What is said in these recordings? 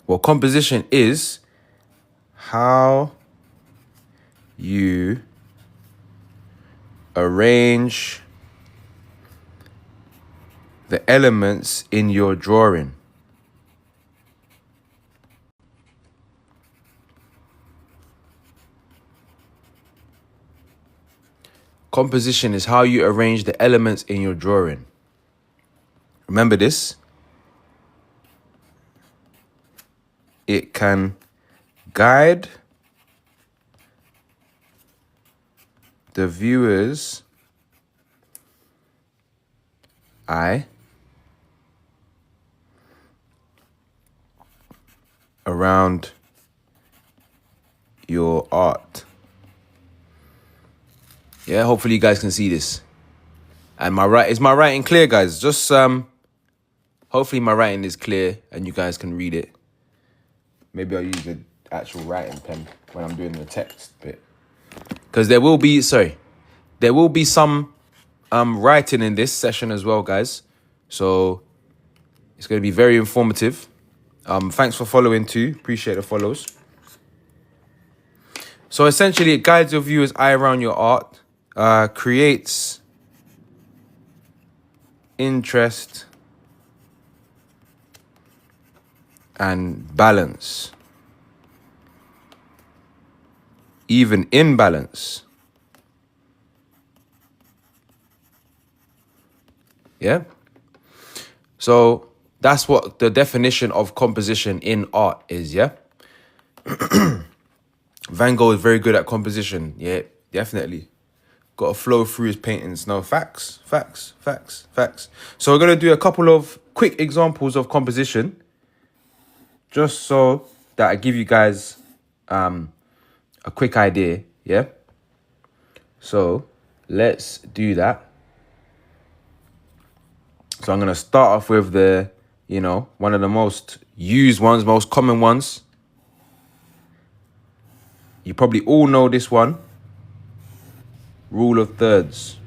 Well, composition is how you arrange the elements in your drawing. Composition is how you arrange the elements in your drawing. Remember this. It can guide the viewer's eye around your art. Yeah, hopefully you guys can see this. And is my writing clear, guys? Just hopefully my writing is clear and you guys can read it. Maybe I'll use an actual writing pen when I'm doing the text bit. Because there will be some writing in this session as well, guys. So it's going to be very informative. Thanks for following too. Appreciate the follows. So essentially, it guides your viewer's eye around your art, creates interest and balance, even imbalance. Yeah. So that's what the definition of composition in art is. Yeah. Van Gogh is very good at composition. Yeah, definitely. Got to flow through his paintings. No, facts. So we're going to do a couple of quick examples of composition, just so that I give you guys a quick idea, yeah? So let's do that. So I'm going to start off with one of the most used ones, most common ones. You probably all know this one. Rule of thirds.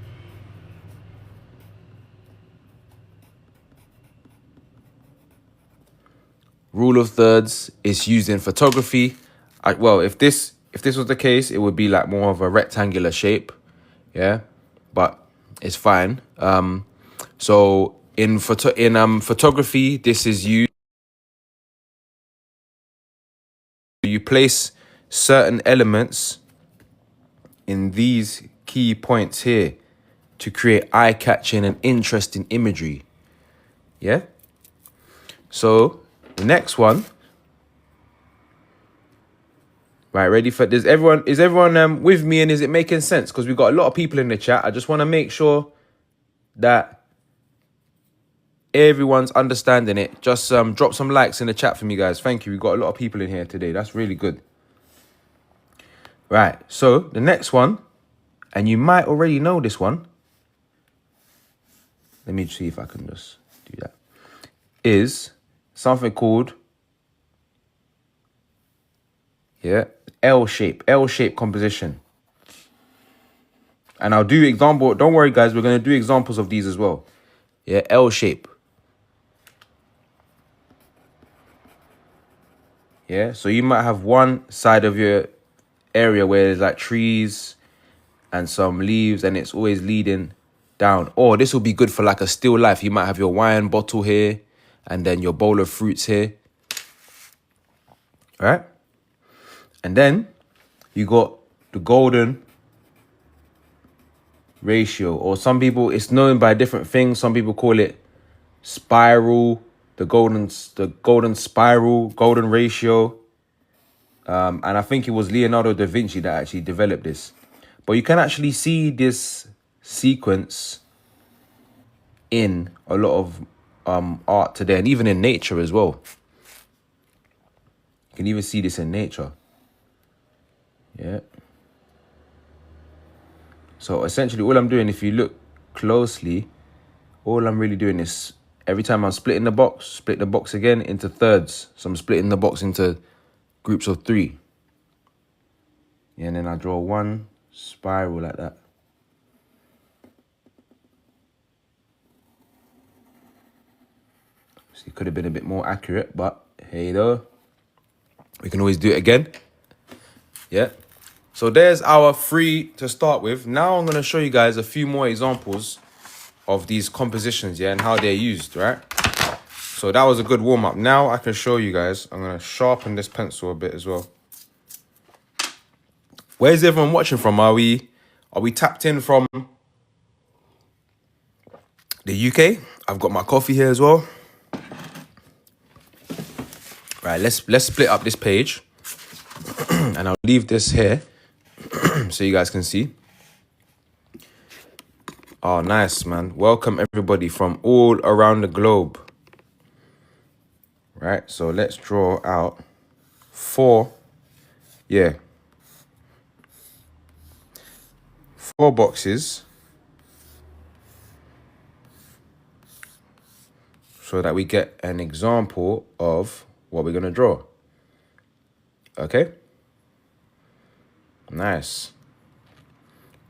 Rule of thirds is used in photography. If this was the case, it would be like more of a rectangular shape, yeah. But it's fine. So in photography, this is used. You place certain elements in these key points here to create eye-catching and interesting imagery. Yeah. So the next one. Right, ready for this? Is everyone with me, and is it making sense? Because we've got a lot of people in the chat. I just want to make sure that everyone's understanding it. Just drop some likes in the chat for me, guys. Thank you. We've got a lot of people in here today. That's really good. Right, so the next one, and you might already know this one. Let me see if I can just do that. Is something called, L-shape composition. And I'll do example. Don't worry, guys. We're going to do examples of these as well. Yeah, L-shape. Yeah, so you might have one side of your area where there's like trees and some leaves, and it's always leading down. Or this will be good for like a still life. You might have your wine bottle here and then your bowl of fruits here. All right? And then you got the golden ratio, or some people, it's known by different things. Some people call it spiral, the golden spiral, golden ratio. And I think it was Leonardo da Vinci that actually developed this. But you can actually see this sequence in a lot of art today, and even in nature as well. You can even see this in nature. Yeah. So essentially all I'm doing, if you look closely, all I'm really doing is every time I'm splitting the box, split the box again into thirds. So I'm splitting the box into groups of 3. Yeah, and then I draw one spiral like that. So it could have been a bit more accurate, but here you go. We can always do it again. Yeah. So there's our 3 to start with. Now I'm going to show you guys a few more examples of these compositions, yeah, and how they're used, right? So that was a good warm-up. Now I can show you guys. I'm going to sharpen this pencil a bit as well. Where's everyone watching from? Are we tapped in from the UK? I've got my coffee here as well. Right, let's split up this page. And I'll leave this here so you guys can see. Oh, nice, man. Welcome everybody from all around the globe. Right, so let's draw out 4 boxes so that we get an example of what we're going to draw. Okay? Nice.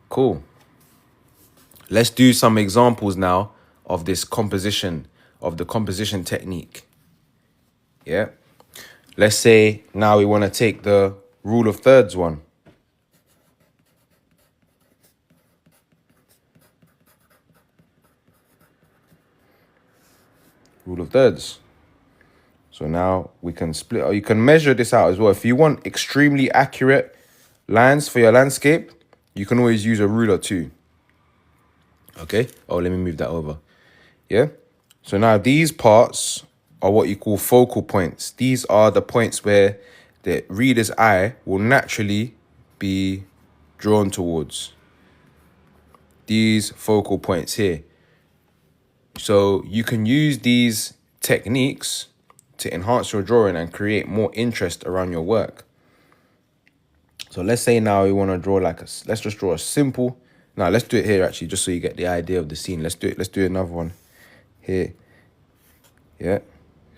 Cool. Let's do some examples now of this composition, of the composition technique. Yeah? Let's say now we want to take the rule of thirds one. Rule of thirds. So now we can split, or you can measure this out as well. If you want extremely accurate lines for your landscape, you can always use a ruler too. Okay. Oh, let me move that over. Yeah. So now these parts are what you call focal points. These are the points where the reader's eye will naturally be drawn towards. These focal points here. So you can use these techniques to enhance your drawing and create more interest around your work. So let's say now we want to draw let's just draw a simple. Now let's do it here actually, just so you get the idea of the scene. Let's do another one here. Yeah.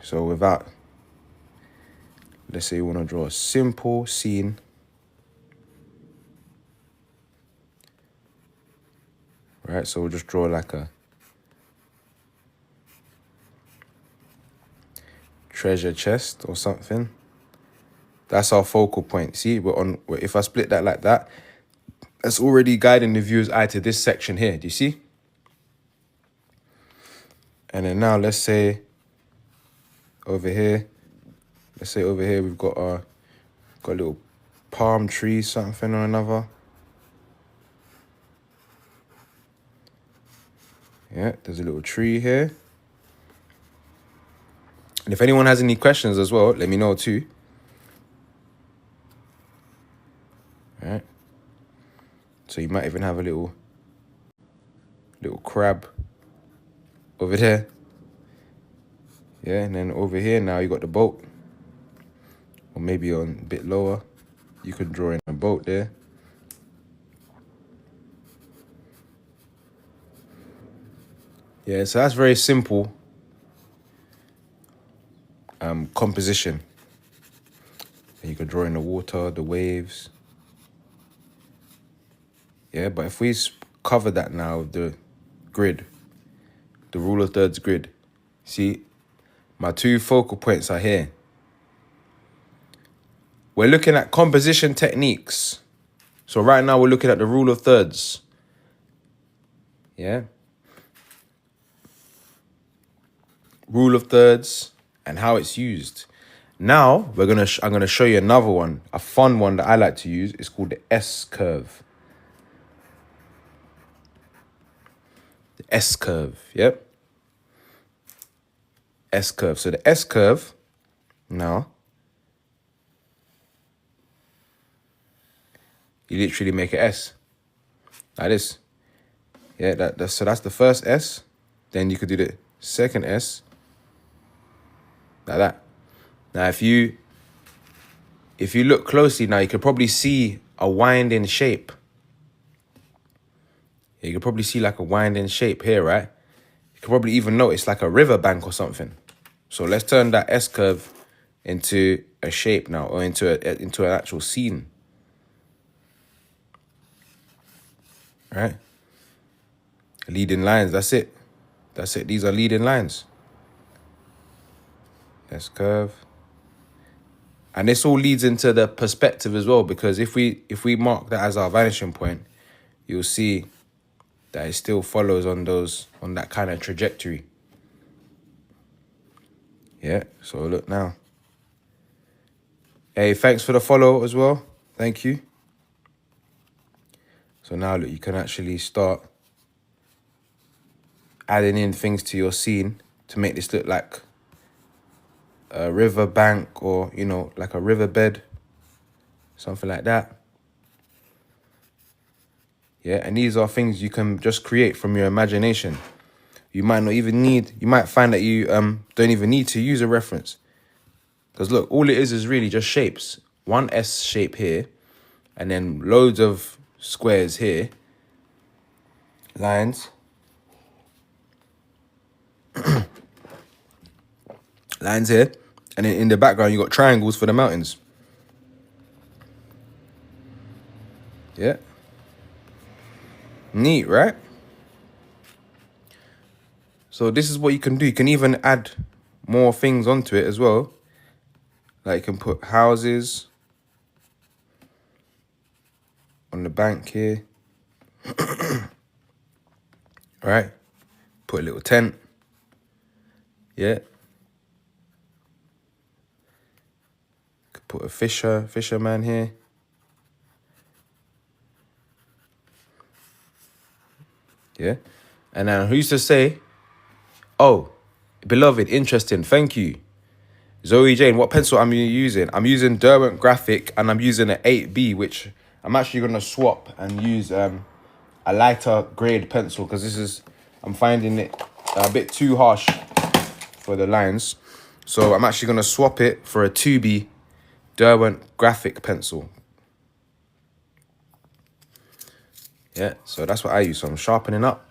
So let's say you want to draw a simple scene. Right. So we'll just draw like a treasure chest or something. That's our focal point. See, if I split that like that, that's already guiding the viewer's eye to this section here. Do you see? And then now let's say over here we've got a little palm tree, something or another. Yeah, there's a little tree here. And if anyone has any questions as well, let me know too. All right. So you might even have a little crab over there. Yeah, and then over here now you got the boat. Or maybe on a bit lower, you could draw in a boat there. Yeah, so that's very simple composition. And you could draw in the water, the waves. Yeah, but if we cover that now with the grid, the rule of thirds grid, see, my 2 focal points are here. We're looking at composition techniques. So right now we're looking at the rule of thirds. Yeah. Rule of thirds and how it's used. Now I'm gonna show you another one, a fun one that I like to use. It's called the S curve. The S curve. Yep. S curve. So the S curve now, you literally make an S like this. Yeah, so that's the first S. Then you could do the second S like that. Now, if you look closely now, you could probably see a winding shape. Yeah, you could probably see like a winding shape here, right? You could probably even notice like a riverbank or something. So let's turn that S curve into a shape now, or into an actual scene. Right? Leading lines, that's it. That's it. These are leading lines. S curve. And this all leads into the perspective as well, because if we mark that as our vanishing point, you'll see that it still follows on that kind of trajectory. Yeah, so look now. Hey, thanks for the follow as well. Thank you. So now look, you can actually start adding in things to your scene to make this look like a river bank, or, you know, like a riverbed, something like that. Yeah, and these are things you can just create from your imagination. You might not even need, you might find that you don't even need to use a reference. Because look, all it is really just shapes. One S shape here, and then loads of squares here. Lines. Lines here. And then in the background, you got triangles for the mountains. Yeah. Neat, right? So this is what you can do. You can even add more things onto it as well. Like you can put houses on the bank here. Right? Put a little tent. Yeah. Could put a fisherman here. Yeah. And then who used to say, oh, beloved, interesting, thank you. Zoe Jane, what pencil am you using? I'm using Derwent Graphic, and I'm using an 8B, which I'm actually going to swap and use a lighter grade pencil, because I'm finding it a bit too harsh for the lines. So I'm actually going to swap it for a 2B Derwent Graphic pencil. Yeah, so that's what I use. So I'm sharpening up.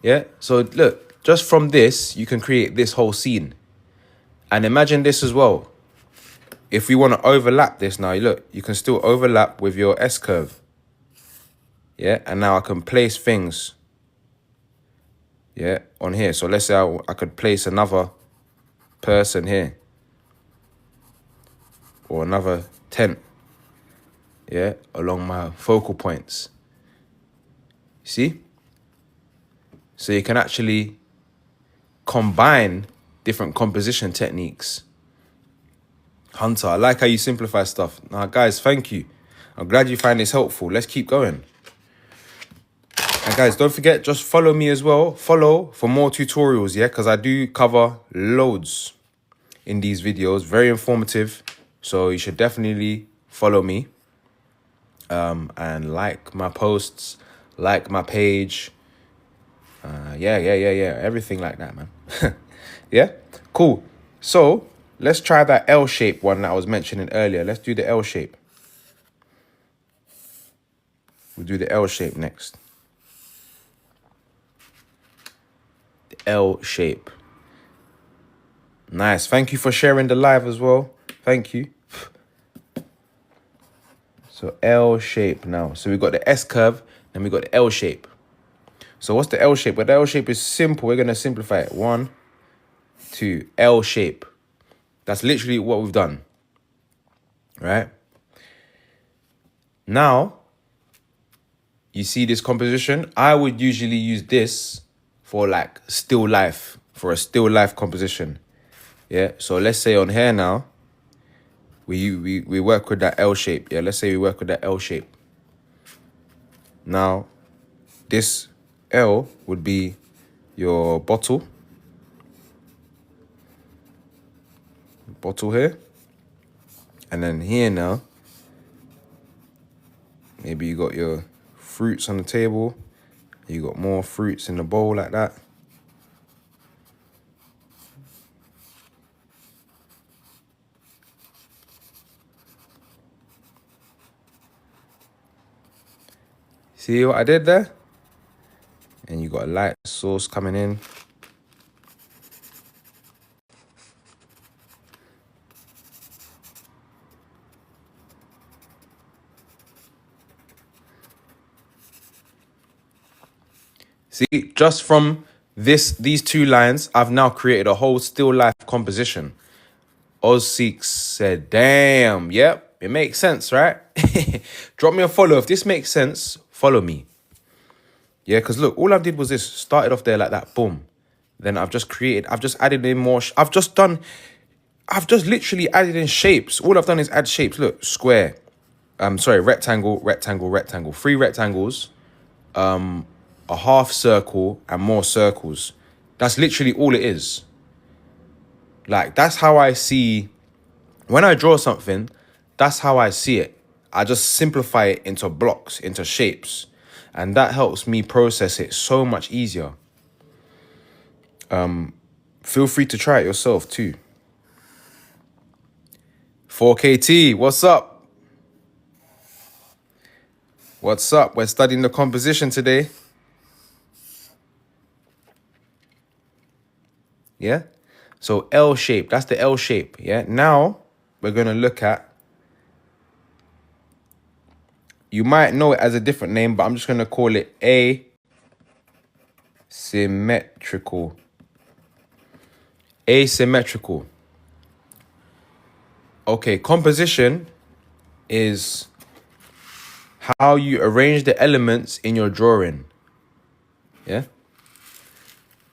Yeah, so look, just from this, you can create this whole scene. And imagine this as well. If we want to overlap this now, look, you can still overlap with your S-curve. Yeah, and now I can place things, yeah, on here. So let's say I could place another person here. Or another tent, yeah, along my focal points. See? So you can actually combine different composition techniques. Hunter, I like how you simplify stuff. Now, guys, thank you. I'm glad you find this helpful. Let's keep going. And guys, don't forget, just follow me as well. Follow for more tutorials, yeah? Because I do cover loads in these videos. Very informative. So you should definitely follow me. And like my posts, like my page. Yeah. Everything like that, man. Yeah? Cool. So let's try that L shape one that I was mentioning earlier. Let's do the L shape. We'll do the L shape next. The L shape. Nice. Thank you for sharing the live as well. Thank you. So L shape now. So we got the S curve, and we got the L shape. So what's the L shape? Well, the L shape is simple. We're going to simplify it. 1, 2, L shape. That's literally what we've done. Right? Now, you see this composition? I would usually use this for like still life, for a still life composition. Yeah, so let's say on here now, we work with that L shape. Yeah, let's say we work with that L shape. Now, this L would be your bottle. Bottle here. And then here now, maybe you got your fruits on the table. You got more fruits in the bowl like that. See what I did there? And you got a light sauce coming in. See, just from these two lines, I've now created a whole still life composition. Oz6 said, damn, yep, it makes sense, right? Drop me a follow. If this makes sense, follow me. Yeah, because look, all I did was this. Started off there like that, boom. Then I've just added in more. I've just literally added in shapes. All I've done is add shapes. Look, square. Sorry, rectangle, rectangle, rectangle. 3 rectangles, a half circle, and more circles. That's literally all it is. Like, that's how I see, when I draw something, that's how I see it. I just simplify it into blocks, into shapes. And that helps me process it so much easier. Feel free to try it yourself too. 4KT, what's up? What's up? We're studying the composition today. Yeah? So L shape, that's the L shape. Yeah? Now, we're going to look at, you might know it as a different name, but I'm just going to call it asymmetrical. Asymmetrical. Okay, composition is how you arrange the elements in your drawing. Yeah?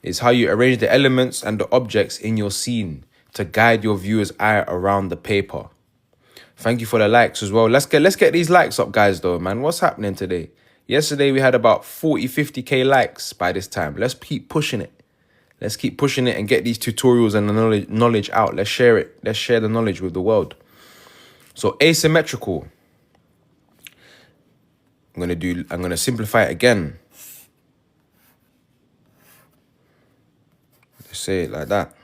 It's how you arrange the elements and the objects in your scene to guide your viewer's eye around the paper. Thank you for the likes as well. Let's get these likes up, guys, though, man. What's happening today? Yesterday, we had about 40, 50K likes by this time. Let's keep pushing it. Let's keep pushing it and get these tutorials and the knowledge out. Let's share it. Let's share the knowledge with the world. So asymmetrical. I'm gonna simplify it again. Let's say it like that.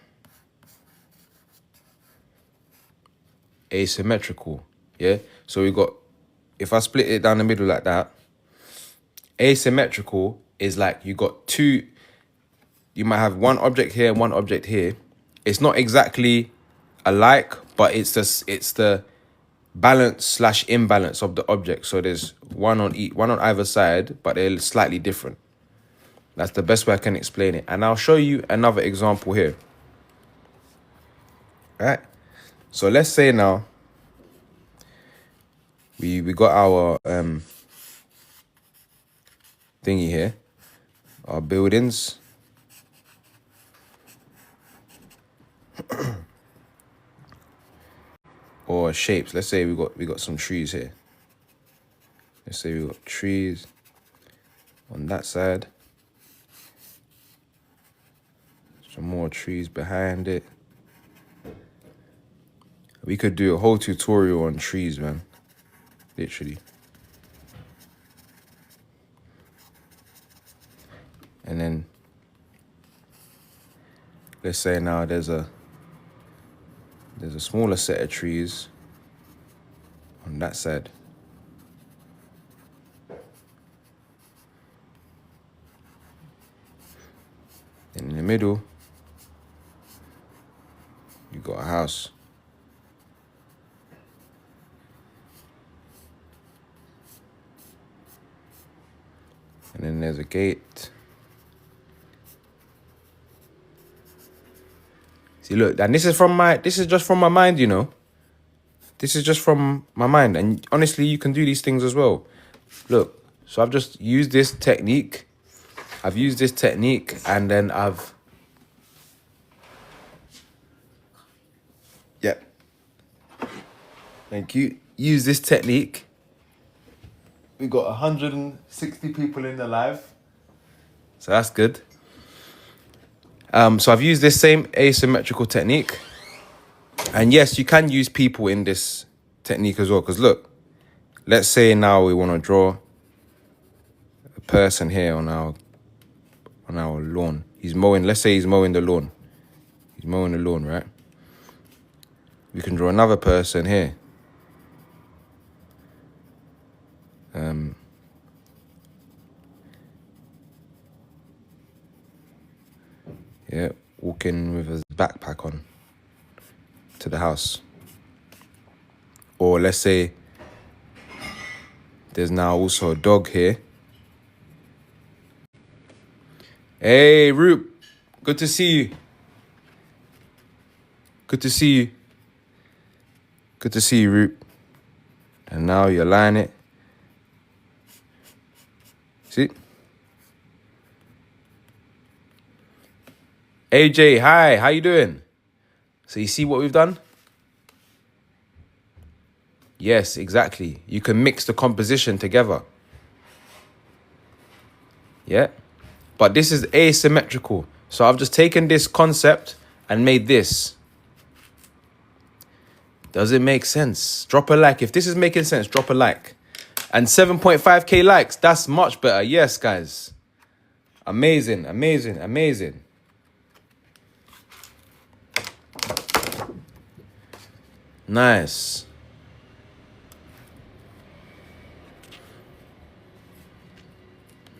Asymmetrical. Yeah. So we got, if I split it down the middle like that, asymmetrical is like you got two, you might have one object here and one object here. It's not exactly alike, but it's the balance / imbalance of the object. So there's one on either side, but they're slightly different. That's the best way I can explain it. And I'll show you another example here. All right. So let's say now we got our thingy here, our buildings. Or shapes. Let's say we got some trees here. Let's say we got trees on that side. Some more trees behind it. We could do a whole tutorial on trees, man. Literally. And then let's say now there's a smaller set of trees on that side. And in the middle, you got a house. And then there's a gate. See, look, and this is just from my mind, you know. This is just from my mind. And honestly, you can do these things as well. Look, so I've just used this technique. And then yep. Thank you. Use this technique. We got 160 people in the live. So that's good. So I've used this same asymmetrical technique. And yes, you can use people in this technique as well. Because look, let's say now we want to draw a person here on our lawn. Let's say he's mowing the lawn. He's mowing the lawn, right? We can draw another person here. Yeah, walking with his backpack on to the house. Or let's say there's now also a dog here. Hey, Roop, good to see you. Good to see you. Good to see you, Root. And now you align it. See? AJ, hi, how you doing? So you see what we've done? Yes, exactly. You can mix the composition together. Yeah? But this is asymmetrical. So I've just taken this concept and made this. Does it make sense? Drop a like. If this is making sense, drop a like. And 7.5k likes. That's much better. Yes, guys. Amazing, amazing, amazing. Nice.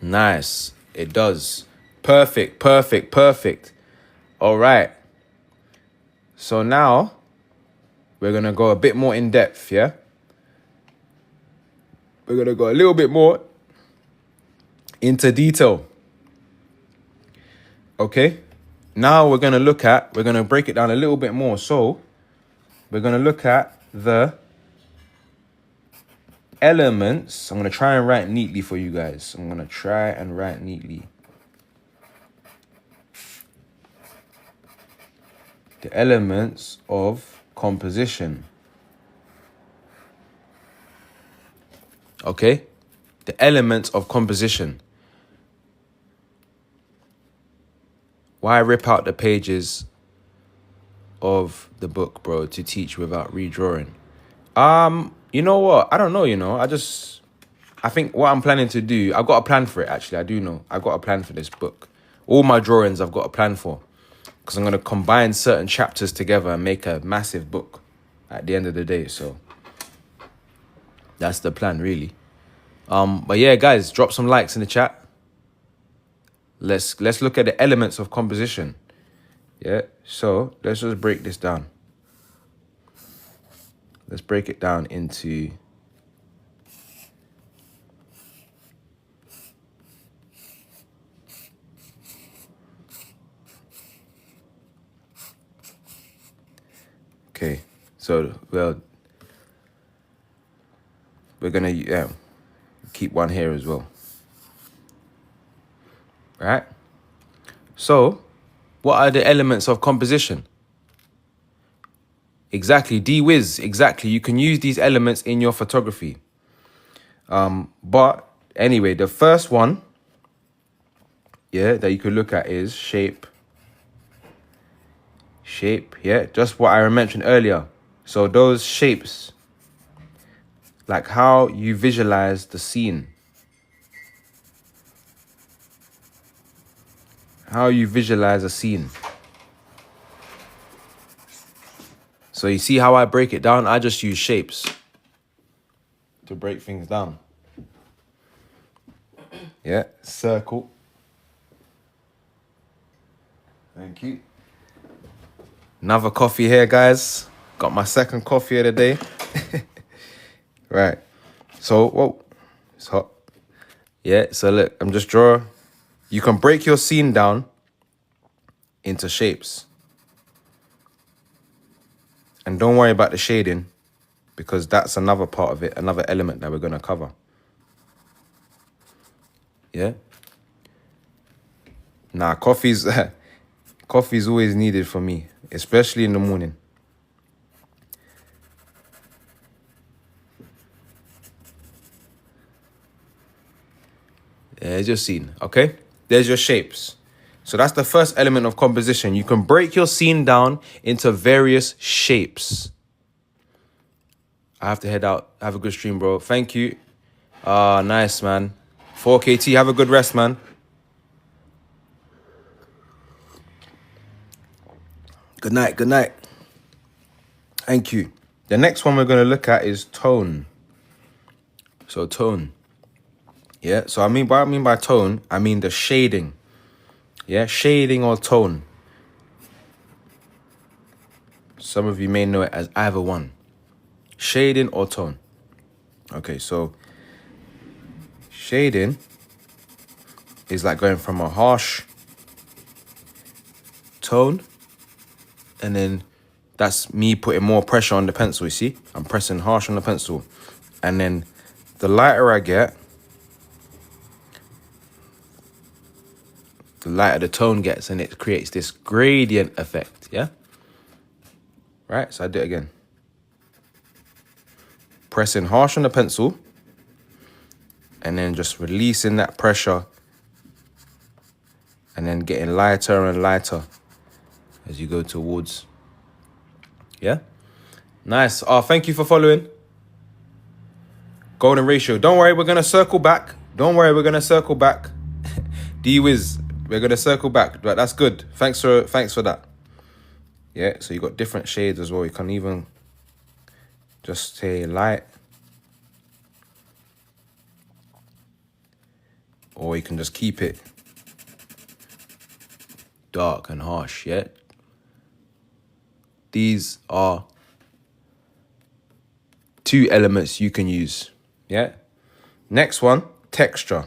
Nice. It does. Perfect, perfect, perfect. All right. So now we're going to go a bit more in depth, yeah? We're going to go a little bit more into detail. Okay? Now we're going to break it down a little bit more. So we're going to look at the elements. I'm going to try and write neatly for you guys. I'm going to try and write neatly. The elements of composition. Okay? The elements of composition. Why rip out the pages of the book, bro, to teach without redrawing? You know what? I don't know, I think what I'm planning to do, I've got a plan for it, actually. I do know. I've got a plan for this book. All my drawings I've got a plan for. Because I'm going to combine certain chapters together and make a massive book at the end of the day. So that's the plan, really. But yeah, guys, drop some likes in the chat. Let's look at the elements of composition. Yeah, so let's just break this down. Let's break it down into... Okay, so, well, we're going to keep one here as well. Right? So, what are the elements of composition? Exactly, D-Wiz, exactly. You can use these elements in your photography. But anyway, the first one, yeah, that you could look at is shape. Shape, yeah, just what I mentioned earlier. So those shapes, like how you visualize the scene. How you visualize a scene. So you see how I break it down? I just use shapes to break things down. Yeah, circle. Thank you. Another coffee here, guys. Got my second coffee of the day. Right. So, whoa, it's hot. Yeah, so look, I'm just drawing. You can break your scene down into shapes. And don't worry about the shading, because that's another part of it, another element that we're going to cover. Yeah? Nah, coffee's always needed for me, especially in the morning. There's your scene, okay? There's your shapes. So that's the first element of composition. You can break your scene down into various shapes. I have to head out. Have a good stream, bro. Thank you. Nice, man. 4KT, have a good rest, man. Good night, good night. Thank you. The next one we're going to look at is tone. So tone. Yeah, so what I mean by tone, I mean the shading. Yeah, shading or tone. Some of you may know it as either one. Shading or tone. Okay, so shading is like going from a harsh tone and then that's me putting more pressure on the pencil, you see? I'm pressing harsh on the pencil. And then the lighter I get, the lighter the tone gets, and it creates this gradient effect, yeah? Right, so I do it again. Pressing harsh on the pencil, and then just releasing that pressure, and then getting lighter and lighter as you go towards. Yeah? Nice. Oh, thank you for following. Golden ratio. Don't worry, we're going to circle back. Don't worry, we're going to circle back. D-Wiz, we're going to circle back. But that's good. Thanks for that. Yeah, so you got different shades as well. You can even just say light. Or you can just keep it dark and harsh, yeah? These are 2 elements you can use, yeah? Next one, texture.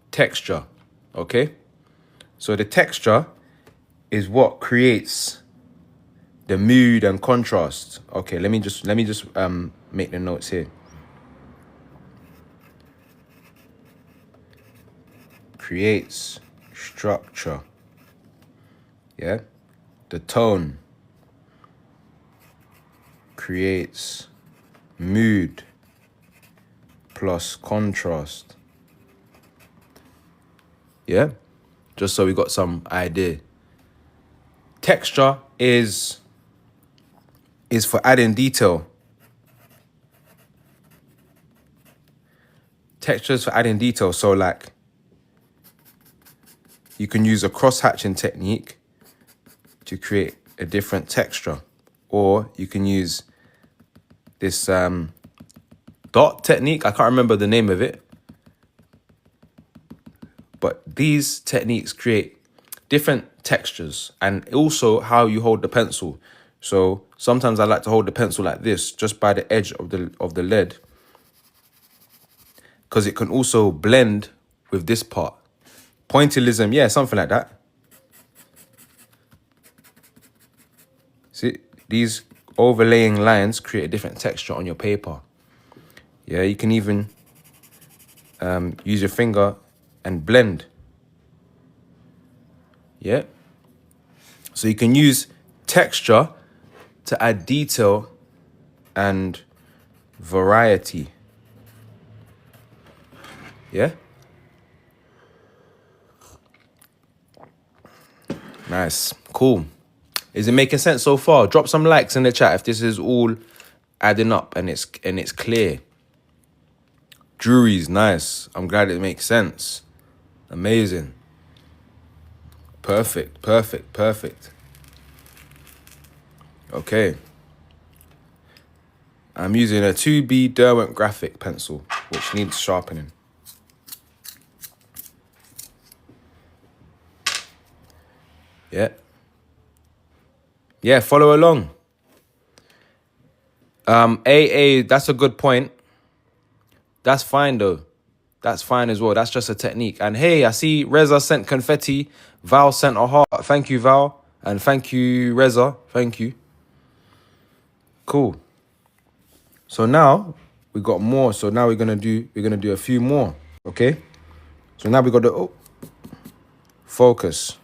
Texture, okay? So the texture is what creates the mood and contrast. Okay, let me just make the notes here. Creates structure. Yeah? The tone creates mood plus contrast. Yeah? Just so we got some idea. Texture is for adding detail. Texture is for adding detail. So like, you can use a cross-hatching technique to create a different texture. Or you can use this dot technique. I can't remember the name of it. But these techniques create different textures and also how you hold the pencil. So sometimes I like to hold the pencil like this, just by the edge of the lead, because it can also blend with this part. Pointillism, yeah, something like that. See, these overlaying lines create a different texture on your paper. Yeah, you can even use your finger and blend. Yeah. So you can use texture to add detail and variety. Yeah. Nice. Cool. Is it making sense so far? Drop some likes in the chat if this is all adding up and it's clear. Drury's nice. I'm glad it makes sense. Amazing. Perfect, perfect, perfect. Okay. I'm using a 2B Derwent graphic pencil, which needs sharpening. Yeah. Yeah, follow along. AA, that's a good point. That's fine though. That's fine as well. That's just a technique. And hey, I see Reza sent confetti. Val sent a heart. Thank you, Val. And thank you, Reza. Thank you. Cool. So now we got more. So now we're gonna do a few more. Okay. So now we got the focus.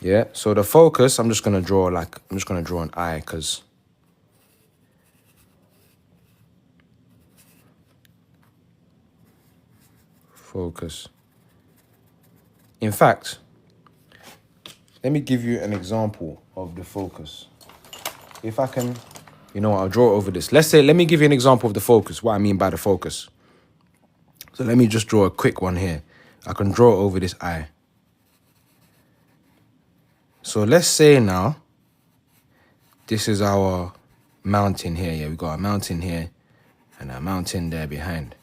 Yeah. So the focus, I'm just gonna draw an eye because focus. In fact, let me give you an example of the focus. If I can, I'll draw over this. Let me give you an example of the focus, what I mean by the focus. So let me just draw a quick one here. I can draw over this eye. So let's say now, this is our mountain here. Yeah, we got a mountain here and a mountain there behind.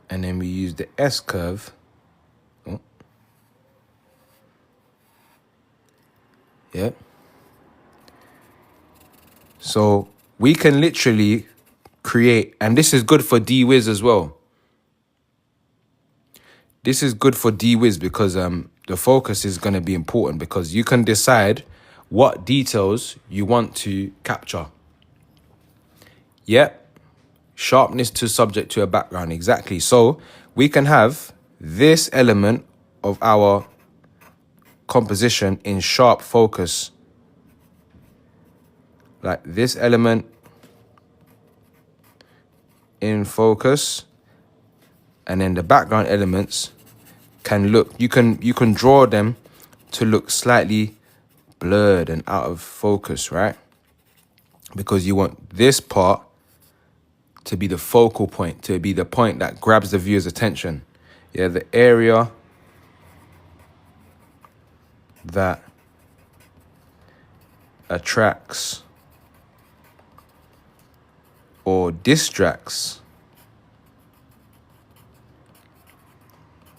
And then we use the S curve. Oh. Yeah. So we can literally create, and this is good for D-Wiz as well. This is good for DWiz because the focus is going to be important because you can decide what details you want to capture. Yep. Sharpness to subject to a background. Exactly. So we can have this element of our composition in sharp focus. Like this element in focus. And then the background elements can look, you can draw them to look slightly blurred and out of focus, right? Because you want this part to be the focal point, to be the point that grabs the viewer's attention. Yeah, the area that attracts or distracts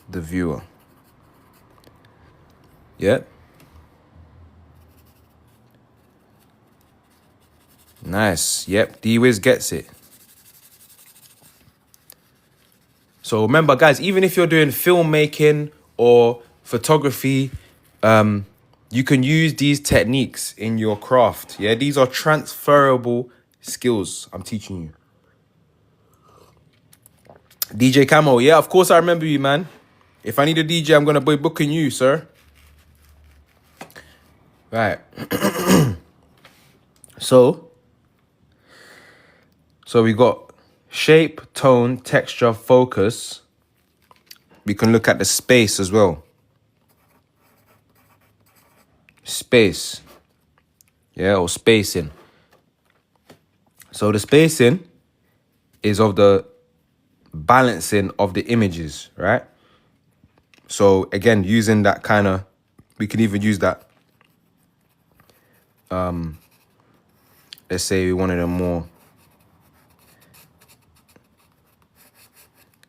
the viewer. Yep. Nice. Yep. DWiz gets it. So remember, guys, even if you're doing filmmaking or photography, you can use these techniques in your craft. Yeah, these are transferable skills I'm teaching you. DJ Camo, yeah, of course I remember you, man. If I need a DJ, I'm going to be booking you, sir. Right. So we got shape, tone, texture, focus. We can look at the space as well. Space. Yeah, or spacing. So the spacing is of the balancing of the images, right? So again, using that kind of, we can even use that. Let's say we wanted a more,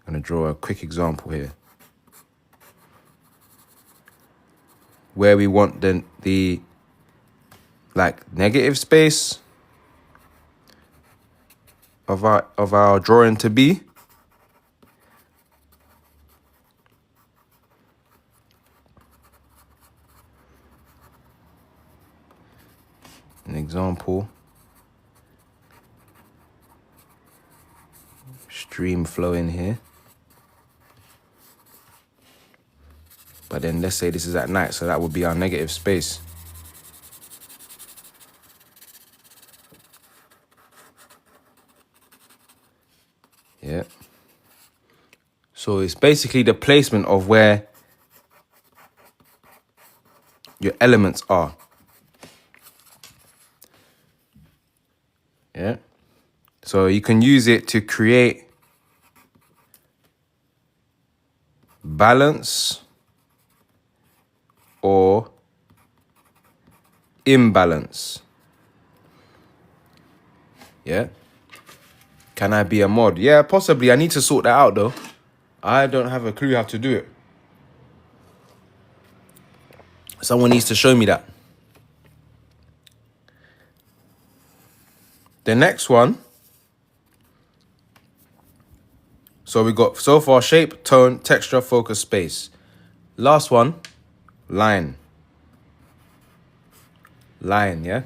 I'm gonna draw a quick example here. Where we want the like negative space of our drawing to be. An example. Stream flow in here. But then let's say this is at night, so that would be our negative space. Yeah. So it's basically the placement of where your elements are. Yeah. So you can use it to create balance or imbalance. Yeah. Can I be a mod? Yeah, possibly. I need to sort that out though. I don't have a clue how to do it. Someone needs to show me that. The next one. So we got so far shape, tone, texture, focus, space. Last one, line. Line, yeah?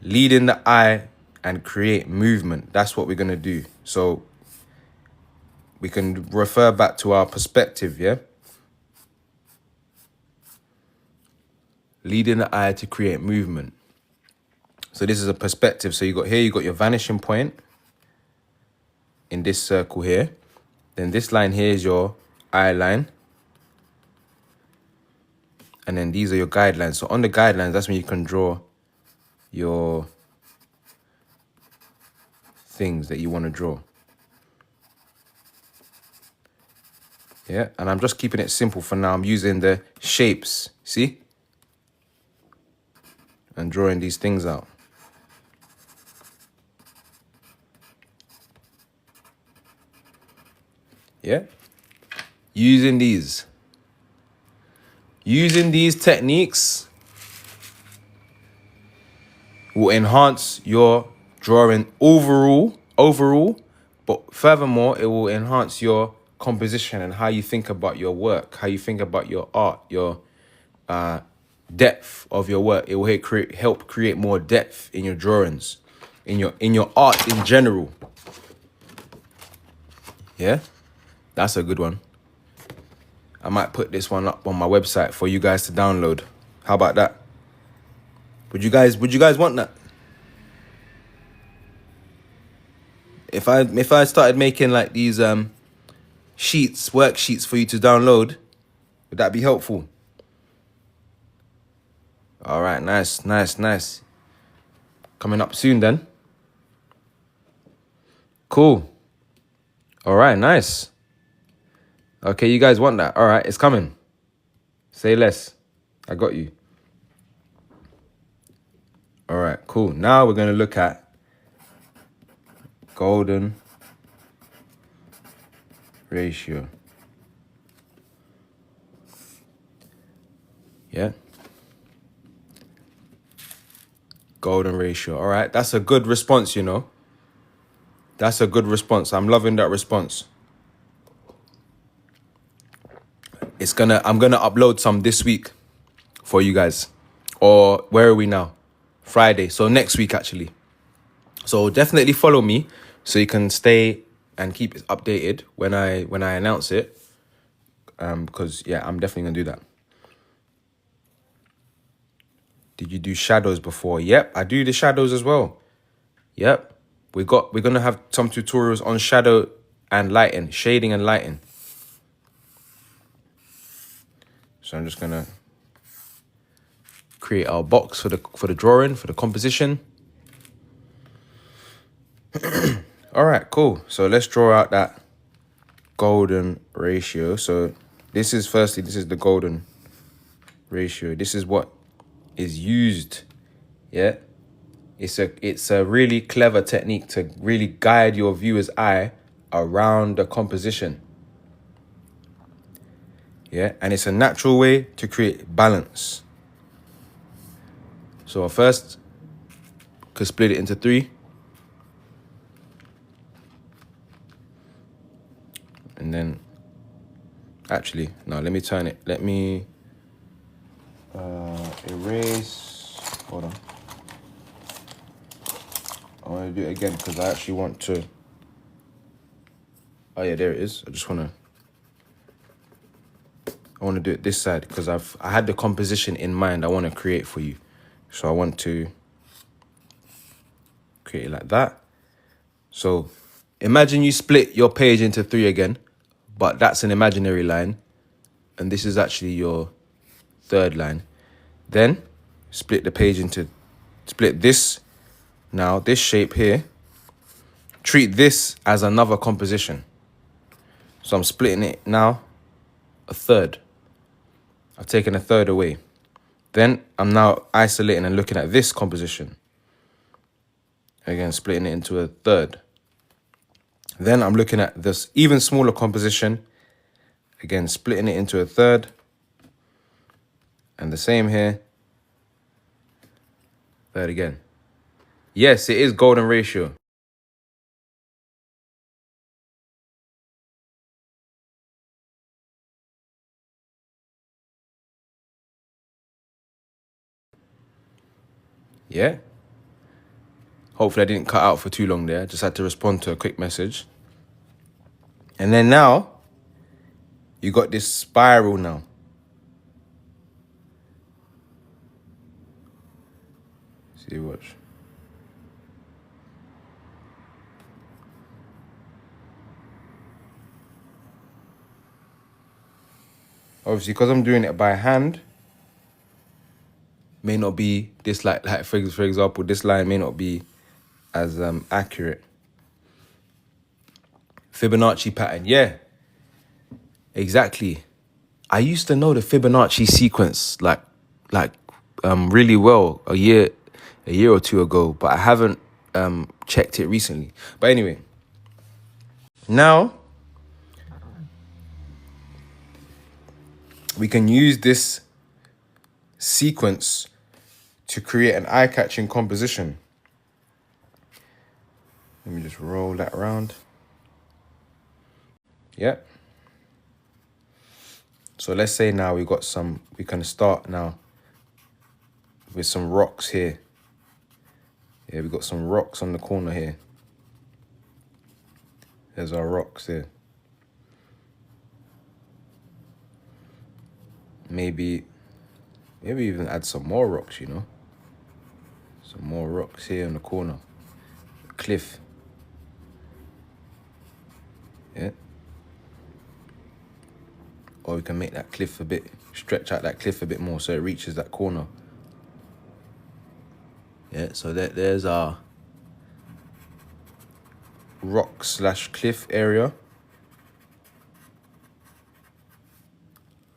Lead in the eye and create movement. That's what we're going to do. So we can refer back to our perspective, yeah? Lead in the eye to create movement. So this is a perspective. So you got your vanishing point in this circle here. Then this line here is your eye line. And then these are your guidelines. So on the guidelines, that's when you can draw your things that you want to draw. Yeah, and I'm just keeping it simple for now. I'm using the shapes, see? And drawing these things out. Yeah? Using these techniques will enhance your drawing overall, but furthermore, it will enhance your composition and how you think about your work, how you think about your art, your depth of your work. It will help create more depth in your drawings, in your art in general. Yeah, that's a good one. I might put this one up on my website for you guys to download. How about that? Would you guys want that? If I started making like these worksheets for you to download, would that be helpful? All right, nice. Coming up soon then. Cool. All right, nice. Okay, you guys want that? All right, it's coming. Say less. I got you. All right, cool. Now we're going to look at golden ratio. Yeah. Golden ratio. All right, that's a good response, you know. That's a good response. I'm loving that response. I'm gonna upload some this week for you guys. Or where are we now? Friday. So next week actually. So definitely follow me so you can stay and keep it updated when I announce it. Because yeah, I'm definitely gonna do that. Did you do shadows before? Yep, I do the shadows as well. Yep. We're gonna have some tutorials on shadow and lighting, shading and lighting. So I'm just gonna create our box for the drawing, for the composition. All right, cool. So let's draw out that golden ratio. So this is the golden ratio. This is what is used. Yeah. It's a really clever technique to really guide your viewer's eye around the composition. Yeah, and it's a natural way to create balance. So first, could split it into 3. And then, actually, no, let me turn it. Let me erase. Hold on. I want to do it again because I actually want to. Oh yeah, there it is. I want to do it this side because I had the composition in mind I want to create for you. So I want to create it like that. So imagine you split your page into 3 again, but that's an imaginary line. And this is actually your 3rd line. Then split this, now this shape here, treat this as another composition. So I'm splitting it now a 3rd. I've taken a 3rd away. Then I'm now isolating and looking at this composition. Again, splitting it into a 3rd. Then I'm looking at this even smaller composition. Again, splitting it into a 3rd. And the same here. 3rd again. Yes, it is golden ratio. Yeah. Hopefully I didn't cut out for too long there. Just had to respond to a quick message. And then now, you got this spiral now. See, watch. Obviously, because I'm doing it by hand, may not be this like for example, this line may not be as accurate. Fibonacci pattern, yeah, exactly. I used to know the Fibonacci sequence like really well a year or 2 ago, but I haven't checked it recently. But anyway, now we can use this sequence to create an eye-catching composition. Let me just roll that around. Yep. So let's say now we can start now with some rocks here. Yeah, we got some rocks on the corner here. There's our rocks here. Maybe even add some more rocks, you know? Some more rocks here in the corner. Cliff. Yeah. Or we can make that cliff stretch out that cliff a bit more so it reaches that corner. Yeah, so there's our rock/cliff area.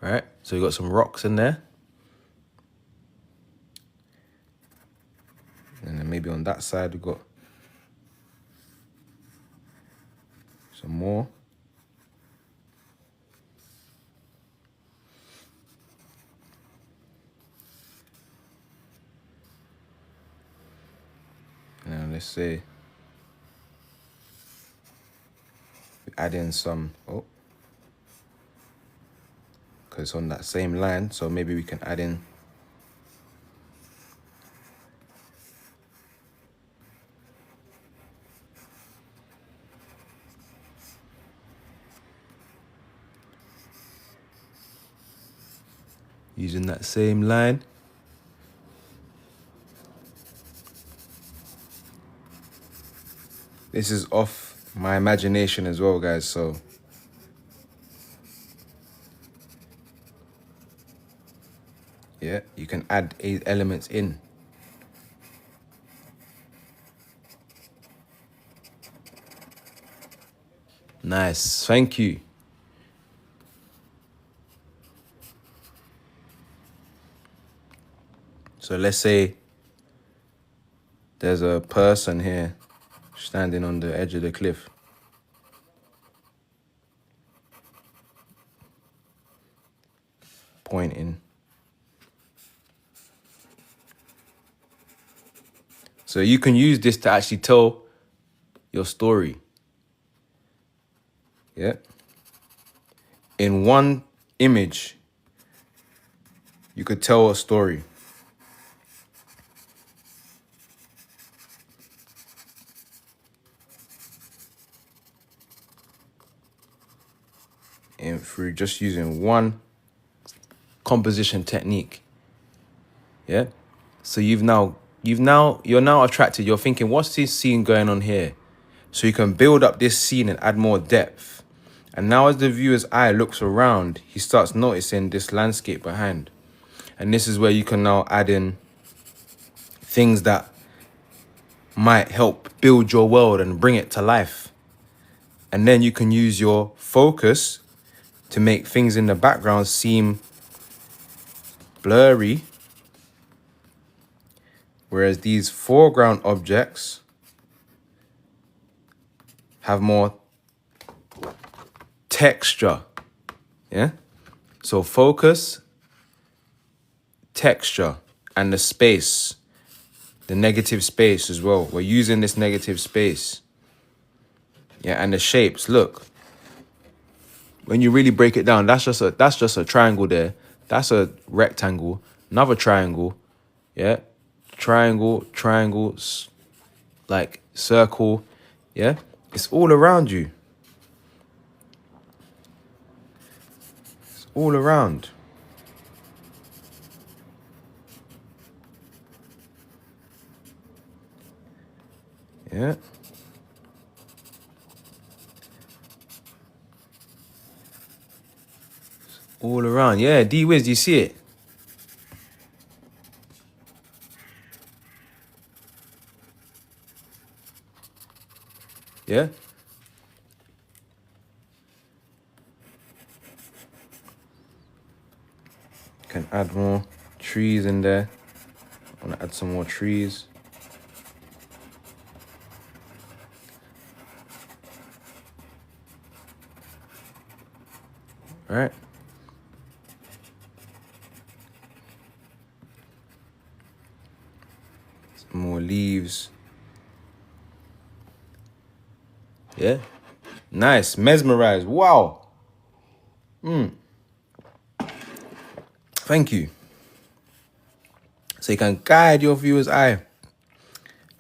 Right, so we got some rocks in there. And then maybe on that side we got some more. And let's say we add in some, because it's on that same line, so maybe we can add in using that same line. This is off my imagination as well, guys, so yeah, you can add elements in. Nice, thank you. So let's say there's a person here standing on the edge of the cliff. Pointing. So you can use this to actually tell your story. Yeah. In one image, you could tell a story. And through just using one composition technique. Yeah. So you're now attracted. You're thinking, what's this scene going on here? So you can build up this scene and add more depth. And now as the viewer's eye looks around, he starts noticing this landscape behind. And this is where you can now add in things that might help build your world and bring it to life. And then you can use your focus to make things in the background seem blurry. Whereas these foreground objects have more texture. Yeah. So focus, texture, and the space, the negative space as well. We're using this negative space. Yeah, and the shapes. Look, when you really break it down, that's just a triangle there. That's a rectangle. Another triangle. Yeah, triangle, like circle. Yeah, it's all around you. It's all around. Yeah. All around. Yeah, D-Wiz, do you see it? Yeah. Can add more trees in there. I want to add some more trees. All right. Some more leaves. Yeah. Nice. Mesmerized. Wow. Thank you. So you can guide your viewer's eye.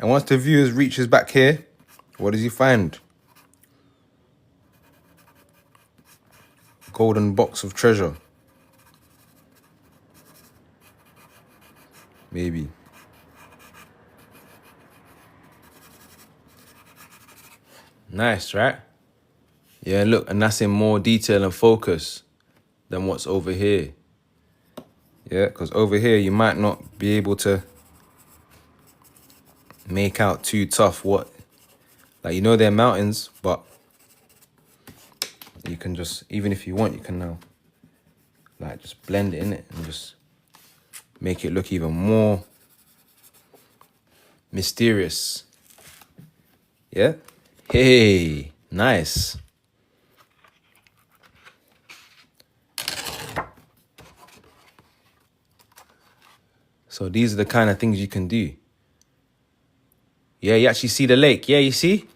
And once the viewer reaches back here, what does he find? Golden box of treasure. Maybe. Nice, right? Yeah, look, and that's in more detail and focus than what's over here. Yeah, because over here you might not be able to make out too tough what, like, you know, they're mountains, but you can just, even if you want, you can now like just blend it in it and just make it look even more mysterious. Yeah. Hey, nice. So these are the kind of things you can do. Yeah, you actually see the lake. Yeah, you see?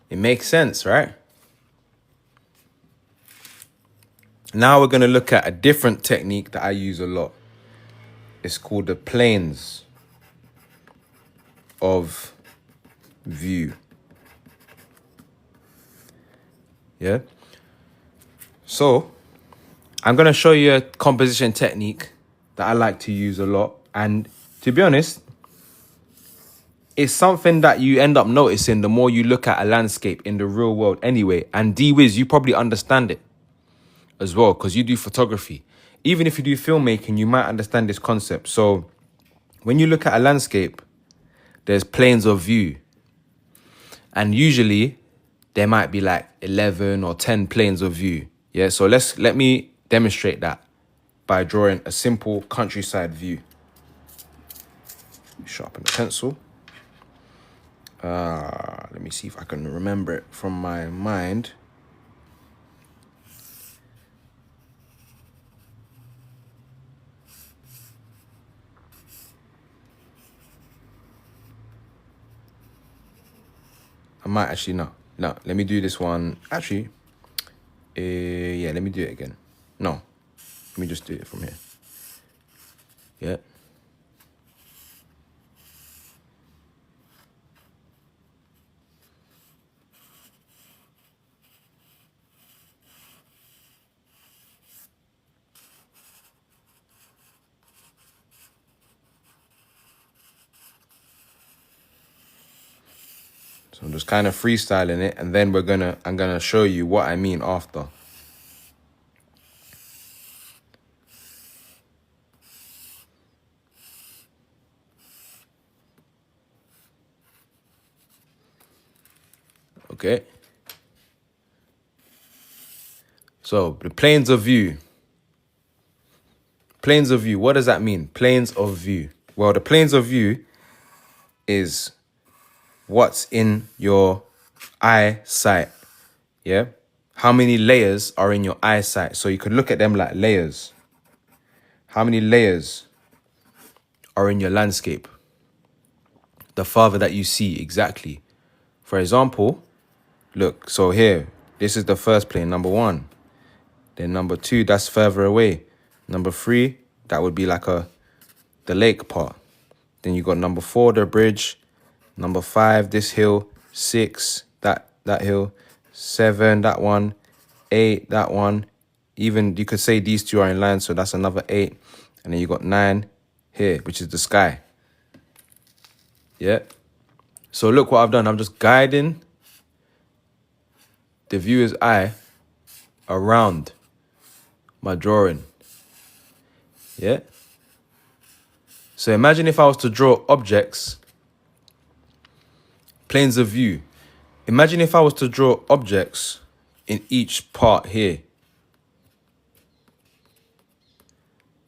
It makes sense, right? Now we're going to look at a different technique that I use a lot. It's called the planes of view. Yeah. So I'm going to show you a composition technique that I like to use a lot. And to be honest, it's something that you end up noticing the more you look at a landscape in the real world anyway. And D-Wiz, you probably understand it as well because you do photography. Even if you do filmmaking, you might understand this concept. So when you look at a landscape, there's planes of view. And usually there might be like 11 or 10 planes of view. Yeah, so let me demonstrate that by drawing a simple countryside view. Sharpen the pencil. Let me see if I can remember it from my mind. I might actually no. Let me do this one. Actually, yeah, let me do it again. No, let me just do it from here. Yeah. So I'm just kind of freestyling it, and then I'm gonna show you what I mean after. Okay. So the planes of view. Planes of view. What does that mean? Planes of view. Well, the planes of view is what's in your eyesight. Yeah. How many layers are in your eyesight? So you could look at them like layers. How many layers are in your landscape? The farther that you see, exactly. For example, look, so here, this is the first plane, number 1. Then number 2, that's further away. Number 3, that would be like the lake part. Then you got number 4, the bridge. Number 5, this hill. 6, that hill. 7, that one. 8, that one. Even you could say these two are in line, so that's another 8. And then you got 9 here, which is the sky. Yeah. So look what I've done. I'm just guiding the viewer's eye around my drawing. Yeah. So imagine if I was to draw objects, planes of view. Imagine if I was to draw objects in each part here.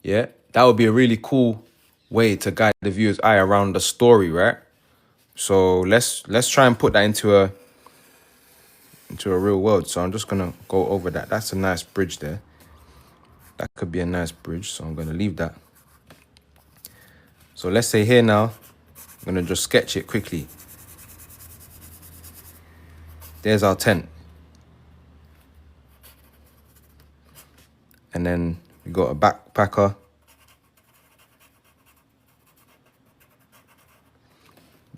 Yeah. That would be a really cool way to guide the viewer's eye around the story, right? So let's try and put that into a real world. So I'm just gonna go over that. That's a nice bridge there. That could be a nice bridge, so I'm gonna leave that. So let's say here now, I'm gonna just sketch it quickly. There's our tent. And then we got a backpacker.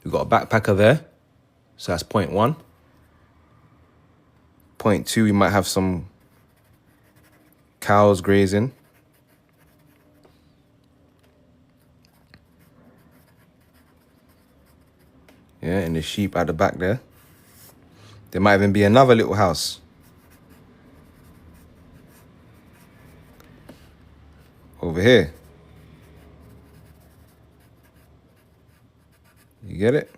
We got a backpacker there. So that's point 1. Point 2, we might have some cows grazing. Yeah, and the sheep at the back there. There might even be another little house. Over here. You get it?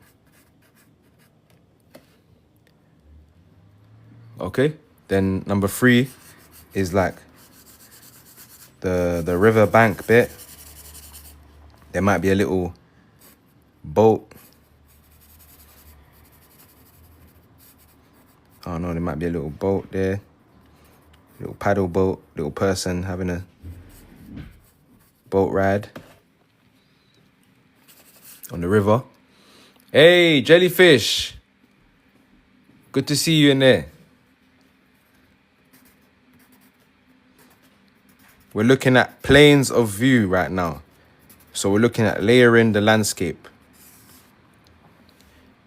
Okay. Then number 3 is like the river bank bit. There might be a little boat. Oh no, there might be a little boat there. Little paddle boat, little person having a boat ride on the river. Hey, jellyfish. Good to see you in there. We're looking at planes of view right now. So we're looking at layering the landscape.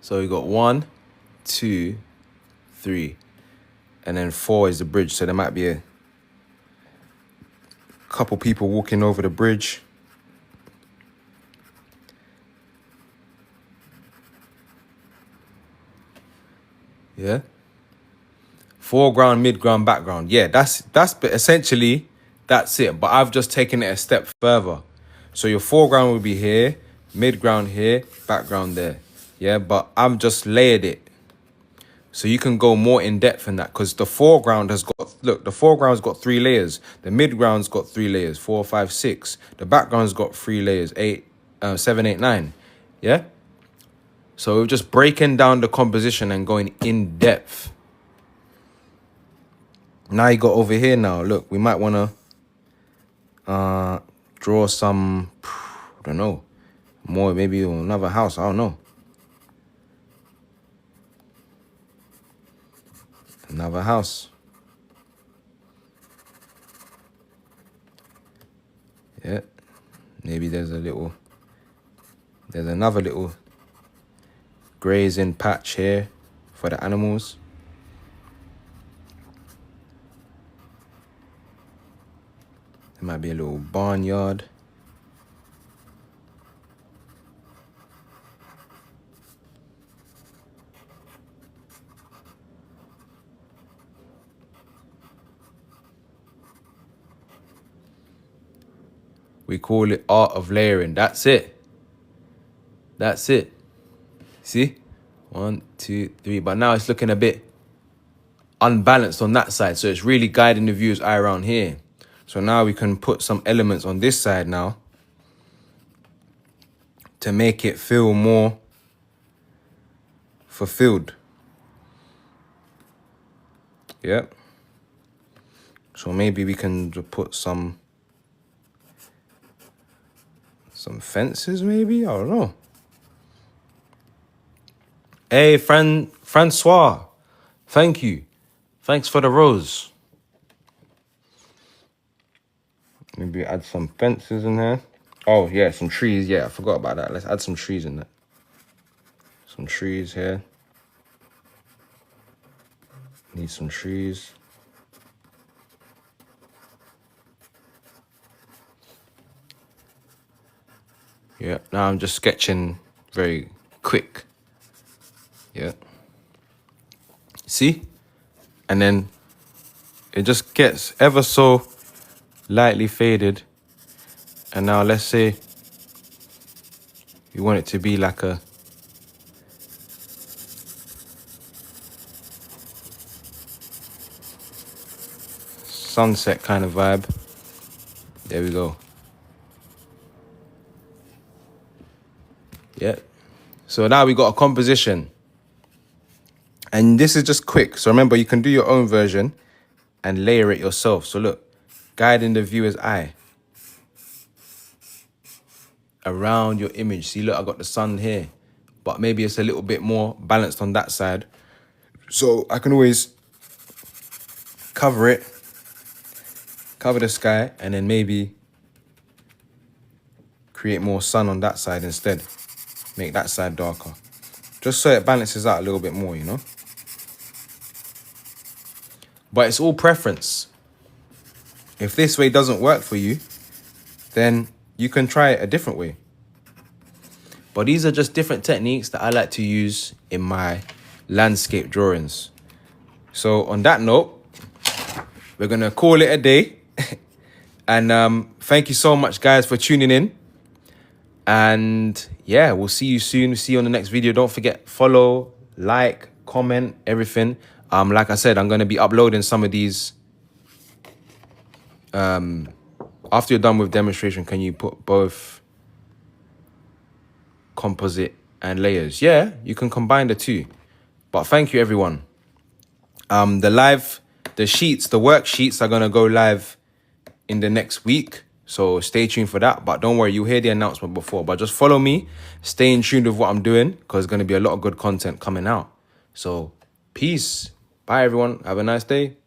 So we got 1, 2, 3. And then 4 is the bridge. So there might be a couple people walking over the bridge. Yeah. Foreground, midground, background. Yeah, that's essentially, that's it. But I've just taken it a step further. So your foreground will be here, midground here, background there. Yeah, but I've just layered it. So you can go more in depth in that, because the foreground has got, look, the foreground's got 3 layers. The midground's got 3 layers, 4, 5, 6. The background's got 3 layers, 7, 8, 9. Yeah? So we're just breaking down the composition and going in depth. Now you got over here now. Look, we might want to draw some, I don't know, more, maybe another house. I don't know. Another house. Yeah. Maybe there's another little grazing patch here for the animals. There might be a little barnyard. We call it art of layering. That's it. That's it. See? 1, 2, 3. But now it's looking a bit unbalanced on that side. So it's really guiding the view's eye around here. So now we can put some elements on this side now to make it feel more fulfilled. Yep. So maybe we can put some fences, maybe? I don't know. Hey, Francois. Thank you. Thanks for the rose. Maybe add some fences in here. Oh, yeah, some trees. Yeah, I forgot about that. Let's add some trees in there. Some trees here. Need some trees. Yeah, now I'm just sketching very quick. Yeah. See? And then it just gets ever so lightly faded. And now let's say you want it to be like a sunset kind of vibe. There we go. Yeah. So now we got a composition. And this is just quick. So remember, you can do your own version and layer it yourself. So look, guiding the viewer's eye around your image. See, look, I got the sun here, but maybe it's a little bit more balanced on that side. So I can always cover it cover the sky, and then maybe create more sun on that side instead. Make that side darker. Just so it balances out a little bit more, you know? But it's all preference. If this way doesn't work for you, then you can try it a different way. But these are just different techniques that I like to use in my landscape drawings. So on that note, we're going to call it a day. And thank you so much, guys, for tuning in. And yeah, we'll see you soon. See you on the next video. Don't forget, follow, like, comment, everything. Like I said, I'm going to be uploading some of these. After you're done with demonstration, can you put both composite and layers? Yeah, you can combine the two. But thank you, everyone. The worksheets are going to go live in the next week. So stay tuned for that. But don't worry, you'll hear the announcement before. But just follow me. Stay in tune with what I'm doing, because there's going to be a lot of good content coming out. So peace. Bye, everyone. Have a nice day.